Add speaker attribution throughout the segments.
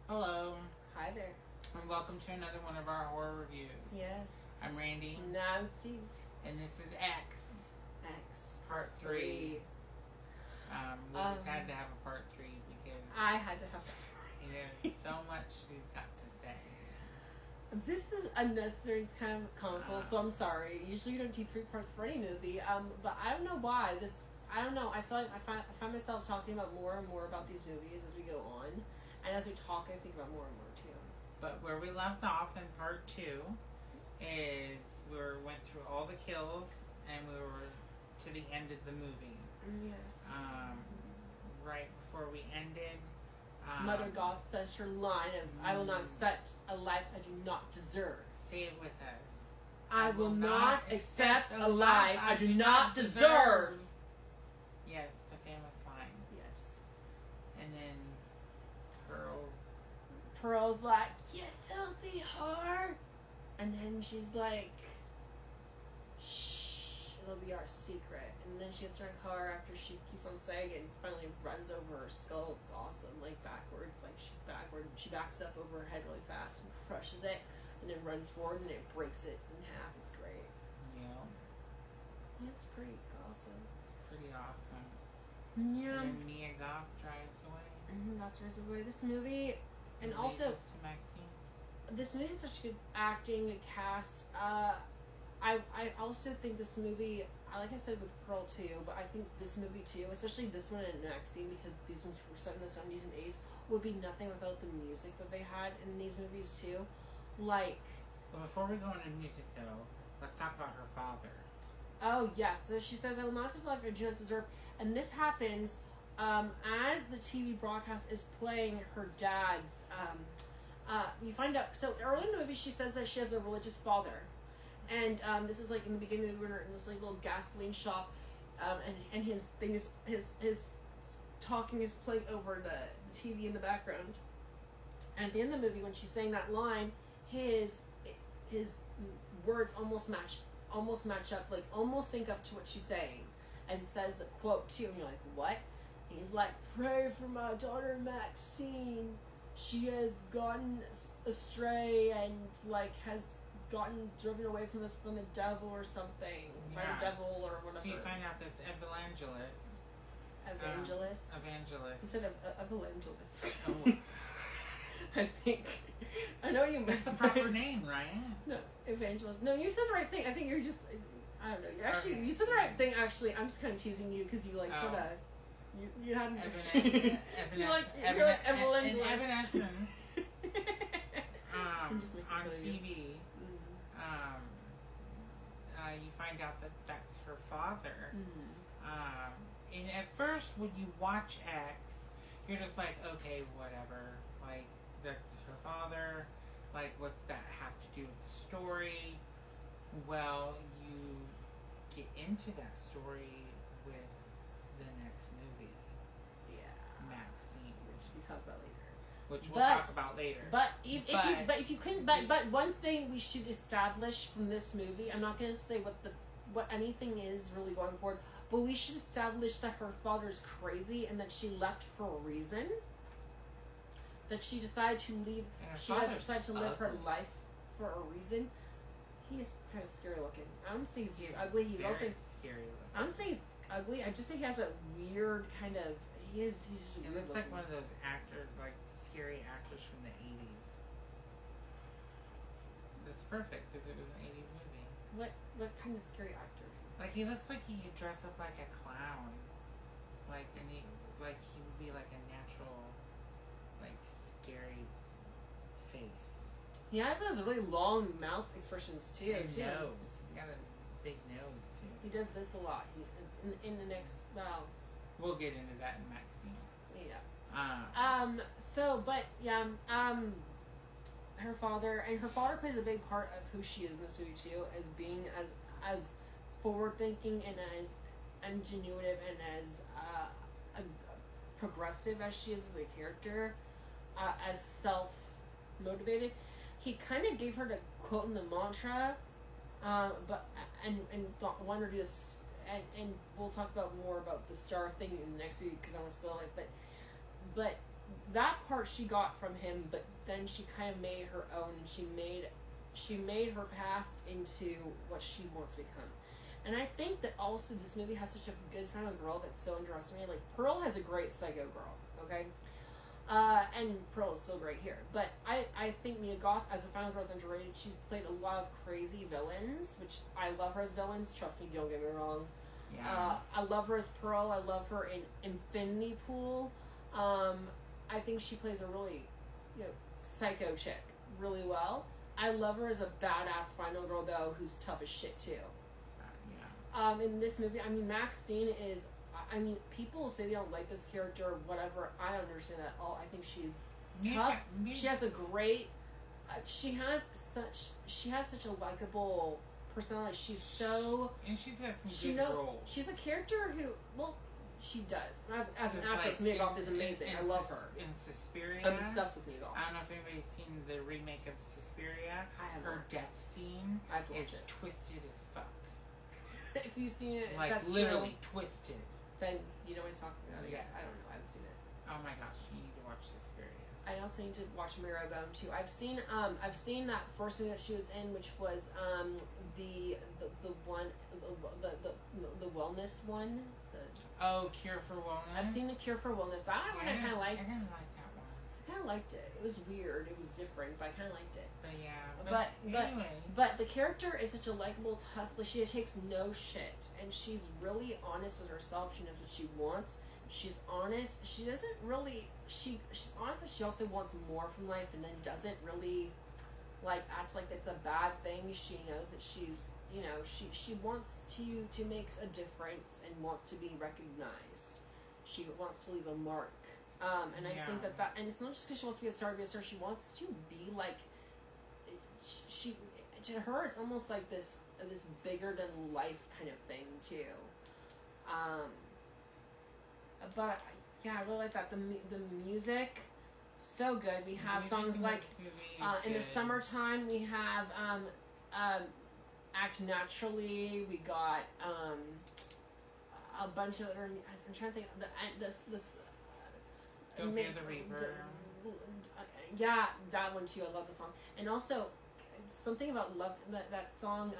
Speaker 1: Hello,
Speaker 2: Hi there.
Speaker 1: and welcome to another one of our horror reviews.
Speaker 2: Yes.
Speaker 1: I'm Randy,
Speaker 2: No, I'm Steve.
Speaker 1: and this is X,
Speaker 2: X.
Speaker 1: Part 3. We just had to have a Part 3 because
Speaker 2: I had to have
Speaker 1: there's so much she's got to say.
Speaker 2: This is unnecessary. It's kind of comical, so I'm sorry. Usually you don't do 3 parts for any movie. But I don't know why. I don't know. I feel like I find myself talking about more and more about these movies as we go on. And as we talk, I think about more and more too.
Speaker 1: But where we left off in Part 2 is we went through all the kills and we were to the end of the movie.
Speaker 2: Yes.
Speaker 1: Right before we ended,
Speaker 2: Mother Goth says her line of, I will not accept a life I do not deserve.
Speaker 1: say it with us.
Speaker 2: I will not accept a life I do not deserve.
Speaker 1: Yes, the famous line.
Speaker 2: Yes.
Speaker 1: And then
Speaker 2: Pearl's like, you filthy whore. And then she's like, shh, it'll be our secret. And then she gets in her car after she keeps on saying it and finally runs over her skull. It's awesome. Like backwards. She backs up over her head really fast and crushes it. And then runs forward and it breaks it in half. It's great.
Speaker 1: Yeah.
Speaker 2: It's pretty awesome.
Speaker 1: Pretty awesome.
Speaker 2: Yeah.
Speaker 1: And then Mia Goth drives away.
Speaker 2: That's the away. This movie, and
Speaker 1: Leads
Speaker 2: also
Speaker 1: us to Maxine.
Speaker 2: this movie has such good acting, good cast. I also think this movie, like I said with Pearl too, but I think this movie too, especially this one and Maxine, because these ones were set in the 70s and 80s, would be nothing without the music that they had in these movies too. Like,
Speaker 1: But before we go into music though, let's talk about her father.
Speaker 2: oh yes, so she says, I will not accept life I do not deserve. And this happens as the TV broadcast is playing her dad's. You find out, so early in the movie she says that she has a religious father. And this is like in the beginning of the movie in this like little gasoline shop. And his thing is, his talking is playing over the TV in the background. And at the end of the movie when she's saying that line, his words almost match up, like almost sync up to what she's saying, and says the quote too, and you're like, what? And he's like, pray for my daughter Maxine. She has gotten astray and like has gotten driven away from the devil or something, by the devil or whatever.
Speaker 1: So you find out this evangelist.
Speaker 2: Instead of evangelist.
Speaker 1: Oh.
Speaker 2: I think. I know you
Speaker 1: That's
Speaker 2: meant
Speaker 1: the proper name, right?
Speaker 2: No, evangelist. No, you said the right thing. I think you're just. I don't know. You actually,
Speaker 1: Okay.
Speaker 2: you said the right thing. Actually, I'm just kind of teasing you because you like said that. You had an you're like evangelist.
Speaker 1: In Evanescence,
Speaker 2: I'm just making
Speaker 1: on
Speaker 2: fun of you.
Speaker 1: TV, you find out that that's her father. And at first, when you watch X, you're just like, okay, whatever. Like, that's her father. Like, what's that have to do with the story? Well, you get into that story with the next movie.
Speaker 2: Yeah.
Speaker 1: Maxine.
Speaker 2: Which we talk about later.
Speaker 1: Which we'll talk about later.
Speaker 2: But one thing we should establish from this movie, I'm not going to say what anything is really going forward, but we should establish that her father's crazy and that she left for a reason. That she decided to leave. She decided to live her life for a reason. He is kind of scary looking. I don't say he's just ugly. He's also
Speaker 1: scary looking.
Speaker 2: I don't say he's ugly. I just say he has a weird kind of. He's just.
Speaker 1: He looks like one of those actors, like scary actors from the 80s. That's perfect because it was an 80s movie.
Speaker 2: What kind of scary actor?
Speaker 1: Like he looks like he could dress up like a clown, like he would be like a natural, like scary face.
Speaker 2: He has those really long mouth expressions too.
Speaker 1: And nose. He's got a big nose too.
Speaker 2: He does this a lot. In the next
Speaker 1: We'll get into that in Maxine.
Speaker 2: Yeah. Her father plays a big part of who she is in this movie too, as being as forward thinking and as ingenuitive and as progressive as she is as a character, as self motivated. He kind of gave her the quote in the mantra, but wanted her to just and we'll talk about more about the star thing in the next week because I want to spoil it. But that part she got from him, but then she kind of made her own, and she made her past into what she wants to become. And I think that also this movie has such a good final girl that's so underestimated. Like, Pearl has a great psycho girl, okay? And Pearl is so great here. But I think Mia Goth as a final girl is underrated. She's played a lot of crazy villains, which I love her as villains. Trust me, don't get me wrong.
Speaker 1: Yeah.
Speaker 2: I love her as Pearl. I love her in Infinity Pool. I think she plays a really, psycho chick really well. I love her as a badass final girl, though, who's tough as shit, too. In this movie, I mean, Maxine is, people say they don't like this character or whatever. I don't understand that at all. I think she's tough.
Speaker 1: Yeah.
Speaker 2: She has a great, she has such a likable personality. She's so,
Speaker 1: and she's got some
Speaker 2: she
Speaker 1: good
Speaker 2: knows,
Speaker 1: roles.
Speaker 2: she's a character who, well, she does. As an
Speaker 1: Just
Speaker 2: actress,
Speaker 1: like
Speaker 2: Mia Goth is amazing. I love her.
Speaker 1: In Suspiria.
Speaker 2: I'm obsessed with Mia Goth.
Speaker 1: I don't know if anybody's seen the remake of Suspiria.
Speaker 2: I have
Speaker 1: Her
Speaker 2: not.
Speaker 1: death scene
Speaker 2: I have to watch
Speaker 1: is
Speaker 2: it.
Speaker 1: twisted as fuck.
Speaker 2: If you've seen it,
Speaker 1: Like,
Speaker 2: that's
Speaker 1: literally
Speaker 2: true,
Speaker 1: twisted.
Speaker 2: then you know what he's talking about. I guess.
Speaker 1: Yes.
Speaker 2: I don't know. I haven't seen it.
Speaker 1: Oh my gosh, you need to watch Suspiria.
Speaker 2: I also need to watch Marrowbone too. I've seen that first movie that she was in, which was the one the wellness one.
Speaker 1: Oh, Cure for Wellness?
Speaker 2: I've seen The Cure for Wellness. That one I kind of liked.
Speaker 1: I didn't like that one.
Speaker 2: I kind of liked it. It was weird. It was different, but I kind of liked it.
Speaker 1: But yeah.
Speaker 2: But
Speaker 1: anyways.
Speaker 2: But the character is such a likable, tough. She takes no shit, and she's really honest with herself. She knows what she wants. She's honest. She doesn't really. She's honest, but she also wants more from life, and then doesn't really act like it's a bad thing. She knows that she's. She wants to make a difference and wants to be recognized. She wants to leave a mark. And I think that and it's not just because she wants to be a star. She wants to be like. She to her it's almost like this bigger than life kind of thing too. But yeah, I really like that. The music, so good. We have songs like in the summertime. We have Act Naturally. We got a bunch of. I'm trying to think. This.
Speaker 1: Don't Fear the Reaper.
Speaker 2: Yeah, that one too. I love the song, and also something about love. That song,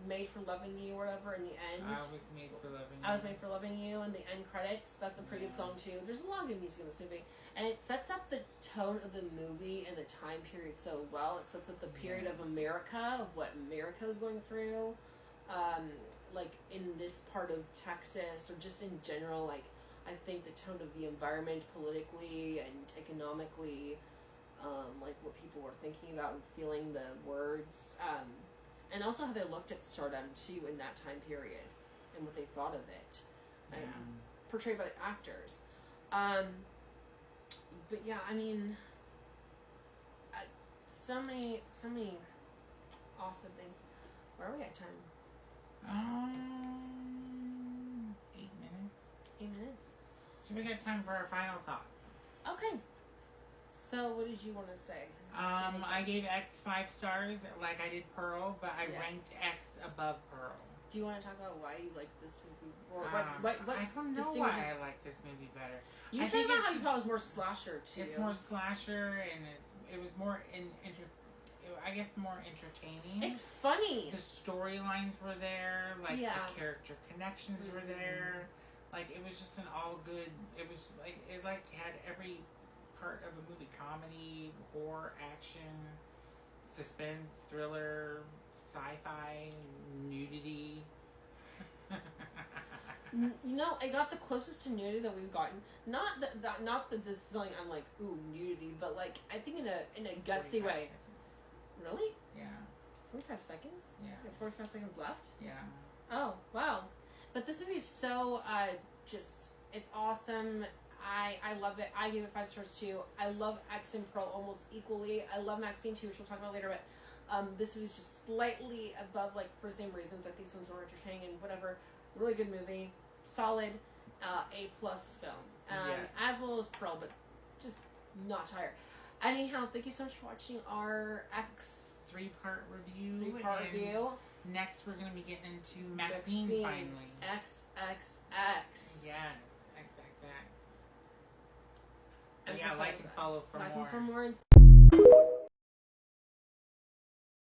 Speaker 2: "Made for Loving You" or whatever. In the end,
Speaker 1: I was made for loving you.
Speaker 2: I was made for loving you. In the end credits, that's a pretty good song too. There's a lot of good music in this movie, and it sets up the tone of the movie and the time period so well. It sets up the period of America, of what America is going through, like in this part of Texas or just in general. Like, I think the tone of the environment politically and economically. Like what people were thinking about and feeling the words, and also how they looked at stardom too in that time period, and what they thought of it, portrayed by the actors. But yeah, I mean, so many awesome things. Where are we at time?
Speaker 1: 8 minutes.
Speaker 2: 8 minutes.
Speaker 1: So we got time for our final thoughts.
Speaker 2: Okay. So, what did you want to say?
Speaker 1: I gave X 5 stars, like I did Pearl, but I ranked X above Pearl.
Speaker 2: Do you want to talk about why you like this movie? Or
Speaker 1: I don't know why I like this movie better.
Speaker 2: You talked about how you thought it was more slasher too.
Speaker 1: It's more slasher, and it was more more entertaining.
Speaker 2: It's funny.
Speaker 1: The storylines were there, the character connections were there. Like, it was just an all good. It was it had every part of a movie: comedy, horror, action, suspense, thriller, sci-fi, nudity.
Speaker 2: I got the closest to nudity that we've gotten. Not that this is something I'm like, ooh, nudity, but like I think in a gutsy way.
Speaker 1: Seconds.
Speaker 2: Really?
Speaker 1: Yeah.
Speaker 2: 45 seconds?
Speaker 1: Yeah.
Speaker 2: You have 45 seconds left?
Speaker 1: Yeah.
Speaker 2: Oh, wow. But this movie is so it's awesome. I love it. I gave it 5 stars too. I love X and Pearl almost equally. I love Maxine too, which we'll talk about later, but this movie's just slightly above, like, for the same reasons. Like, these ones were entertaining and whatever. Really good movie. Solid A+ film.
Speaker 1: Yes.
Speaker 2: As well as Pearl, but just not tired. Anyhow, thank you so much for watching our X
Speaker 1: 3-part review.
Speaker 2: review.
Speaker 1: Next, we're going to be getting into Maxine finally.
Speaker 2: XXX.
Speaker 1: Yes, XXX. And yeah, like and follow for more.
Speaker 2: Like and for more.